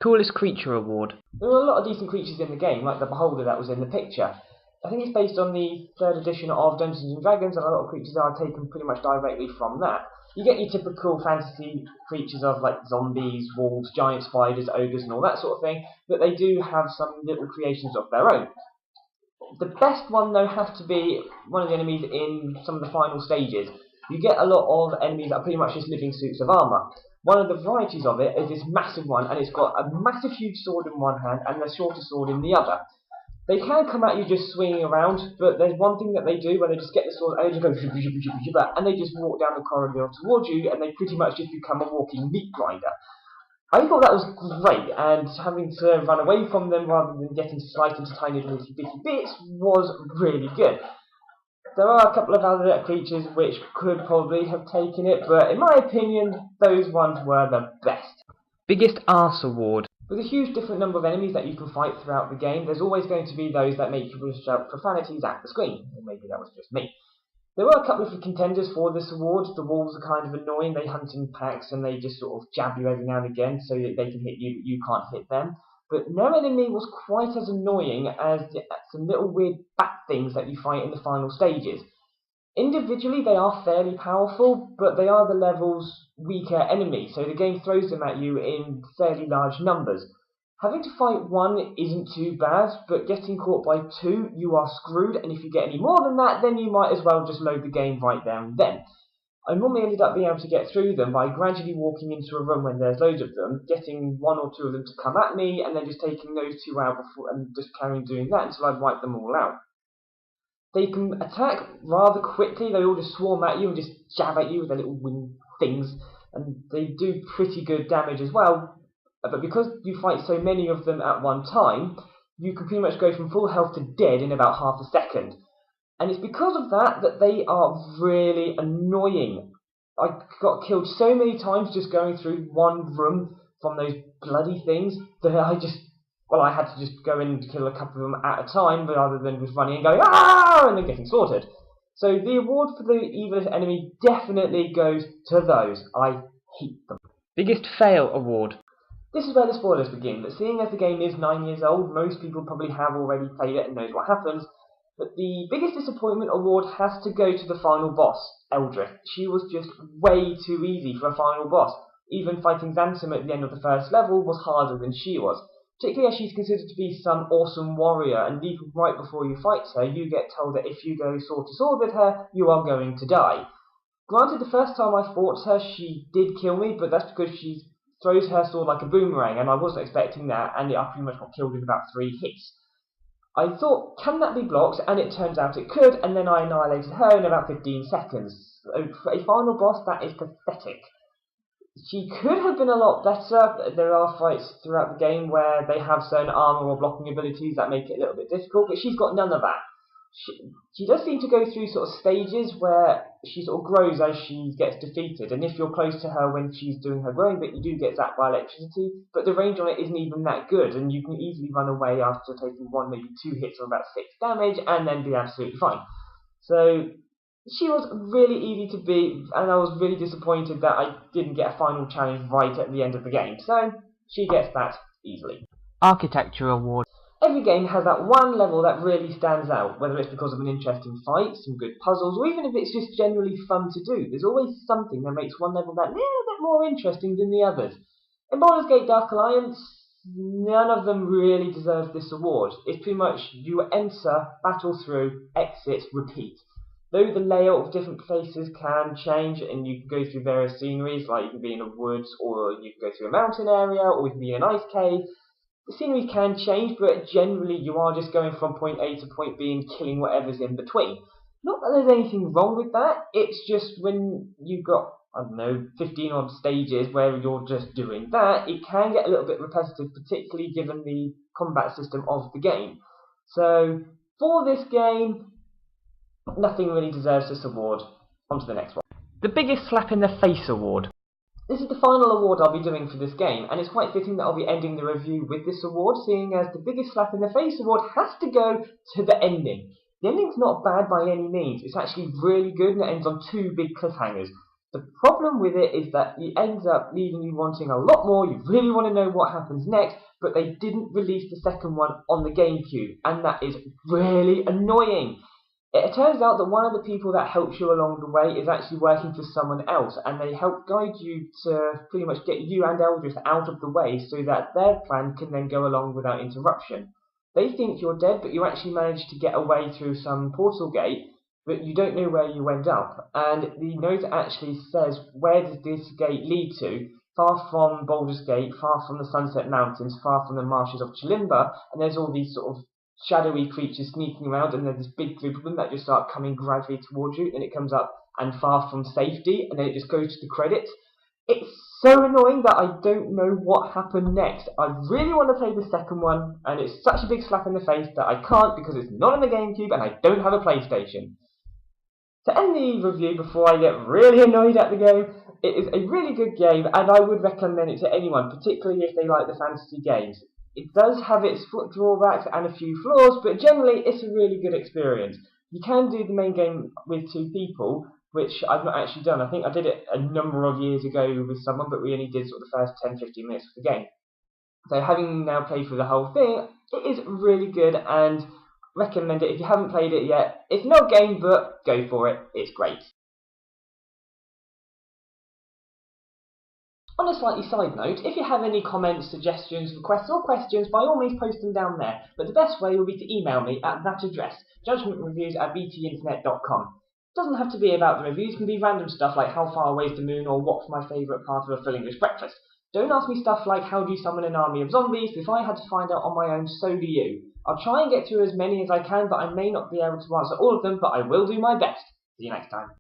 Coolest creature award. There are a lot of decent creatures in the game, like the Beholder that was in the picture. I think it's based on the 3rd edition of Dungeons and Dragons, and a lot of creatures are taken pretty much directly from that. You get your typical fantasy creatures of like zombies, wolves, giant spiders, ogres and all that sort of thing, but they do have some little creations of their own. The best one though has to be one of the enemies in some of the final stages. You get a lot of enemies that are pretty much just living suits of armour. One of the varieties of it is this massive one, and it's got a massive huge sword in one hand and a shorter sword in the other. They can come at you just swinging around, but there's one thing that they do where they just get the sword and they just go and they just walk down the corridor towards you, and they pretty much just become a walking meat grinder. I thought that was great, and having to run away from them rather than getting sliced into tiny little bitty bits was really good. There are a couple of other creatures which could probably have taken it, but in my opinion, those ones were the best. Biggest arse award. With a huge different number of enemies that you can fight throughout the game, there's always going to be those that make you shout profanities at the screen. Or maybe that was just me. There were a couple of contenders for this award. The wolves are kind of annoying. They hunt in packs and they just sort of jab you every now and again so that they can hit you, but you can't hit them. But no enemy was quite as annoying as some little weird bat things that you fight in the final stages. Individually, they are fairly powerful, but they are the level's weaker enemy, so the game throws them at you in fairly large numbers. Having to fight one isn't too bad, but getting caught by two, you are screwed, and if you get any more than that, then you might as well just load the game right there and then. I normally ended up being able to get through them by gradually walking into a room when there's loads of them, getting one or two of them to come at me, and then just taking those two out before, and just carrying doing that until I'd wiped them all out. They can attack rather quickly. They all just swarm at you and just jab at you with their little wing things, and they do pretty good damage as well. But because you fight so many of them at one time, you can pretty much go from full health to dead in about half a second. And it's because of that that they are really annoying. I got killed so many times just going through one room from those bloody things that I had to just go in and kill a couple of them at a time rather than just running and going, ah, and then getting slaughtered. So the award for the evilest enemy definitely goes to those. I hate them. Biggest fail award. This is where the spoilers begin, but seeing as the game is 9 years old, most people probably have already played it and knows what happens. But the biggest disappointment award has to go to the final boss, Eldrith. She was just way too easy for a final boss. Even fighting Xantum at the end of the first level was harder than she was. Particularly as she's considered to be some awesome warrior, and even right before you fight her, you get told that if you go sword to sword with her, you are going to die. Granted, the first time I fought her, she did kill me, but that's because she throws her sword like a boomerang, and I wasn't expecting that, and I pretty much got killed in about 3 hits. I thought, can that be blocked? And it turns out it could, and then I annihilated her in about 15 seconds. For a final boss, that is pathetic. She could have been a lot better. There are fights throughout the game where they have certain armor or blocking abilities that make it a little bit difficult, but she's got none of that. She does seem to go through sort of stages where she sort of grows as she gets defeated, and if you're close to her when she's doing her growing bit, you do get zapped by electricity, but the range on it isn't even that good, and you can easily run away after taking 1, maybe 2 hits of about 6 damage, and then be absolutely fine. So she was really easy to beat, and I was really disappointed that I didn't get a final challenge right at the end of the game, so she gets that easily. Architecture award. Every game has that one level that really stands out, whether it's because of an interesting fight, some good puzzles, or even if it's just generally fun to do. There's always something that makes one level that little bit more interesting than the others. In Baldur's Gate Dark Alliance, none of them really deserve this award. It's pretty much you enter, battle through, exit, repeat. Though the layout of different places can change, and you can go through various sceneries, like you can be in a woods, or you can go through a mountain area, or you can be in an ice cave. The scenery can change, but generally you are just going from point A to point B and killing whatever's in between. Not that there's anything wrong with that, it's just when you've got, 15 odd stages where you're just doing that, it can get a little bit repetitive, particularly given the combat system of the game. So, for this game, nothing really deserves this award. On to the next one. The biggest slap in the face award. This is the final award I'll be doing for this game, and it's quite fitting that I'll be ending the review with this award, seeing as the biggest slap in the face award has to go to the ending. The ending's not bad by any means, it's actually really good and it ends on 2 big cliffhangers. The problem with it is that it ends up leaving you wanting a lot more. You really want to know what happens next, but they didn't release the second one on the GameCube, and that is really annoying. It turns out that one of the people that helps you along the way is actually working for someone else, and they help guide you to pretty much get you and Eldris out of the way so that their plan can then go along without interruption. They think you're dead, but you actually managed to get away through some portal gate, but you don't know where you end up. And the note actually says, where does this gate lead to? Far from Baldur's Gate, far from the Sunset Mountains, far from the marshes of Chilimba, and there's all these sort of shadowy creatures sneaking around, and there's this big group of them that just start coming gradually towards you, and it comes up and far from safety, and then it just goes to the credits. It's so annoying that I don't know what happened next. I really want to play the second one, and it's such a big slap in the face that I can't because it's not on the GameCube and I don't have a PlayStation. To end the review before I get really annoyed at the game, it is a really good game and I would recommend it to anyone, particularly if they like the fantasy games. It does have its drawbacks and a few flaws, but generally it's a really good experience. You can do the main game with 2 people, which I've not actually done. I think I did it a number of years ago with someone, but we only did sort of the first 10-15 minutes of the game. So having now played through the whole thing, it is really good and recommend it if you haven't played it yet. It's no game, but go for it. It's great. On a slightly side note, if you have any comments, suggestions, requests or questions, by all means post them down there, but the best way will be to email me at that address, judgmentreviews@btinternet.com. It doesn't have to be about the reviews, it can be random stuff like how far away is the moon or what's my favourite part of a full English breakfast. Don't ask me stuff like how do you summon an army of zombies. If I had to find out on my own, so do you. I'll try and get through as many as I can, but I may not be able to answer all of them, but I will do my best. See you next time.